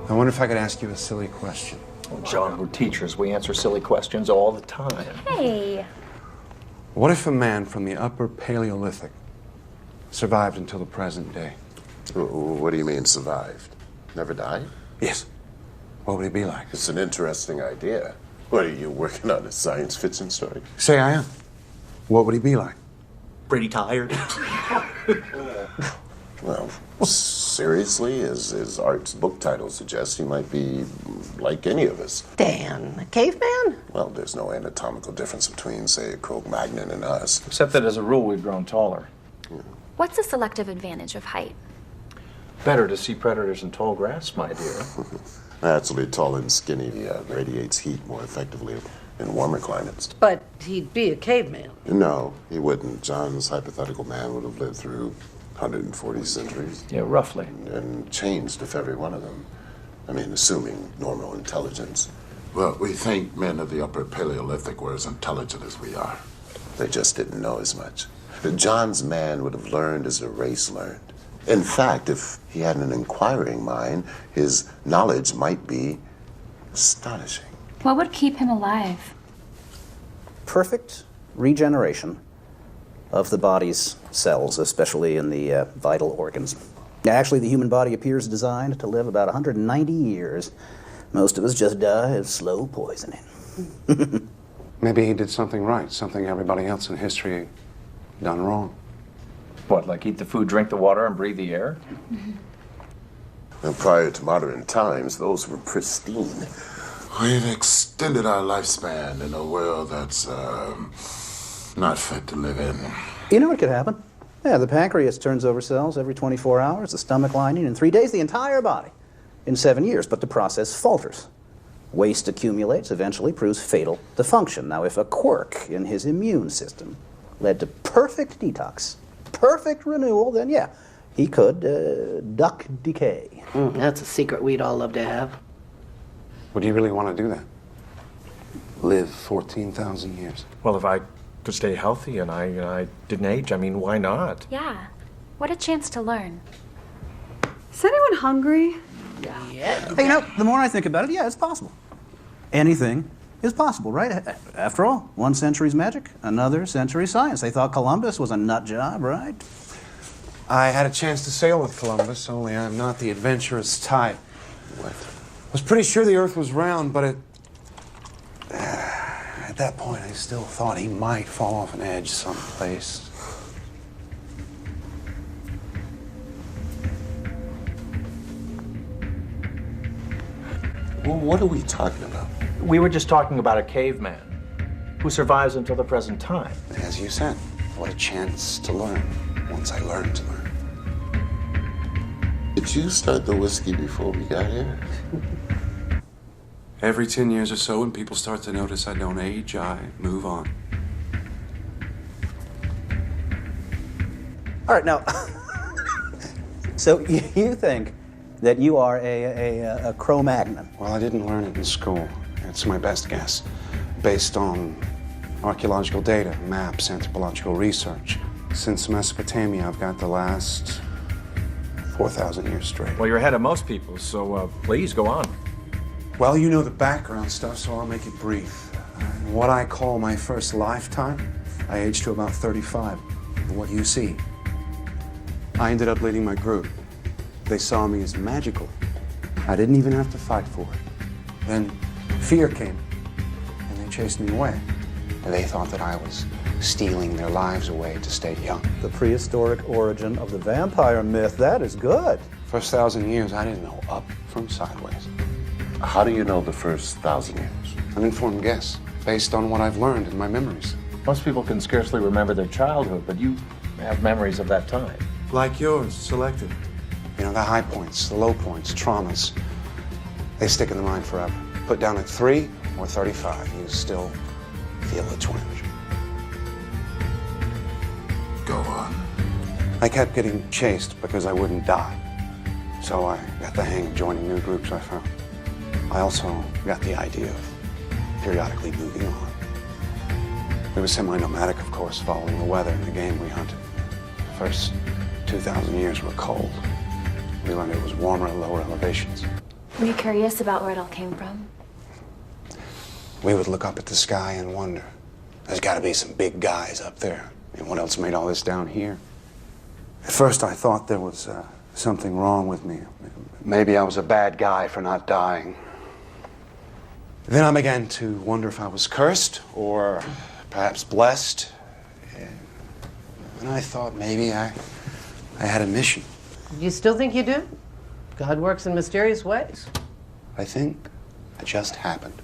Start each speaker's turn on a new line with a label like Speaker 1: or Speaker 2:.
Speaker 1: I wonder if I could ask you a silly question.
Speaker 2: Oh, John, we're teachers. We answer silly questions all the time.
Speaker 3: Hey.
Speaker 1: What if a man from the Upper Paleolithic survived until the present day?
Speaker 4: What do you mean, survived? Never died?
Speaker 1: Yes. What would he be like?
Speaker 4: It's an interesting idea. What, are you working on a science fiction story?
Speaker 1: Say I am. What would he be like?
Speaker 2: Pretty tired.
Speaker 4: Well, seriously, as Art's book title suggests, he might be like any of us.
Speaker 5: Dan, a caveman?
Speaker 4: Well, there's no anatomical difference between, say, a Cro-Magnon and us.
Speaker 2: Except that as a rule, we've grown taller.
Speaker 3: What's the selective advantage of height?
Speaker 2: Better to see predators in tall grass, my dear.
Speaker 4: Naturally, tall and skinny radiates heat more effectively in warmer climates.
Speaker 5: But he'd be a caveman.
Speaker 4: No, he wouldn't. John's hypothetical man would have lived through 140 centuries.
Speaker 2: Yeah, roughly.
Speaker 4: And changed if every one of them. I mean, assuming normal intelligence. Well, we think men of the Upper Paleolithic were as intelligent as we are. They just didn't know as much. John's man would have learned as a race learned. In fact, if he had an inquiring mind, his knowledge might be astonishing.
Speaker 3: What would keep him alive?
Speaker 6: Perfect regeneration of the body's cells, especially in the vital organs. Actually, the human body appears designed to live about 190 years. Most of us just die of slow poisoning.
Speaker 1: Maybe he did something right, something everybody else in history done wrong.
Speaker 2: What, like eat the food, drink the water, and breathe the air?
Speaker 4: And prior to modern times, those were pristine. We've extended our lifespan in a world that's not fit to live in.
Speaker 6: You know what could happen? Yeah, the pancreas turns over cells every 24 hours, the stomach lining in 3 days, the entire body in 7 years, but the process falters. Waste accumulates, eventually proves fatal to function. Now, if a quirk in his immune system led to perfect detox, perfect renewal, then yeah, he could duck decay.
Speaker 5: That's a secret we'd all love to have.
Speaker 1: Would you really want to do that? Live 14,000 years?
Speaker 2: Well, if I could stay healthy and I didn't age, I mean, why not?
Speaker 3: Yeah. What a chance to learn.
Speaker 7: Is anyone hungry?
Speaker 6: Hey, you know, the more I think about it, yeah, it's possible. Anything is possible, right? After all, one century's magic, another century's science. They thought Columbus was a nut job, right?
Speaker 1: I had a chance to sail with Columbus, only I'm not the adventurous type.
Speaker 4: What?
Speaker 1: I was pretty sure the Earth was round, but at that point, I still thought he might fall off an edge someplace.
Speaker 4: Well, what are we talking about?
Speaker 2: We were just talking about a caveman who survives until the present time.
Speaker 1: As you said, what a chance to learn once I learned to learn.
Speaker 4: Did you start the whiskey before we got here?
Speaker 1: Every 10 years or so, when people start to notice I don't age, I move on.
Speaker 6: All right, now, so you think that you are a Cro-Magnon?
Speaker 1: Well, I didn't learn it in school. It's my best guess, based on archaeological data, maps, anthropological research. Since Mesopotamia, I've got the last 4,000 years straight.
Speaker 2: Well, you're ahead of most people, so please go on.
Speaker 1: Well, you know the background stuff, so I'll make it brief. In what I call my first lifetime, I aged to about 35. And what you see, I ended up leading my group. They saw me as magical. I didn't even have to fight for it. Then fear came, and they chased me away. And they thought that I was stealing their lives away to stay young.
Speaker 6: The prehistoric origin of the vampire myth, that is good.
Speaker 1: First 1,000 years, I didn't know up from sideways.
Speaker 4: How do you know the first 1,000 years?
Speaker 1: An informed guess, based on what I've learned in my memories.
Speaker 2: Most people can scarcely remember their childhood, but you have memories of that time.
Speaker 1: Like yours, selective. You know, the high points, the low points, traumas, they stick in the mind forever. Put down at 3 or 35, you still feel a twinge.
Speaker 4: Go on.
Speaker 1: I kept getting chased because I wouldn't die. So I got the hang of joining new groups I found. I also got the idea of periodically moving on. We were semi-nomadic, of course, following the weather and the game we hunted. The first 2,000 years were cold. We learned it was warmer at lower elevations.
Speaker 3: Were you curious about where it all came from?
Speaker 1: We would look up at the sky and wonder, there's got to be some big guys up there. And what else made all this down here? At first, I thought there was something wrong with me. Maybe I was a bad guy for not dying. Then I began to wonder if I was cursed or perhaps blessed. And I thought maybe I had a mission.
Speaker 5: You still think you do? God works in mysterious ways.
Speaker 1: I think it just happened.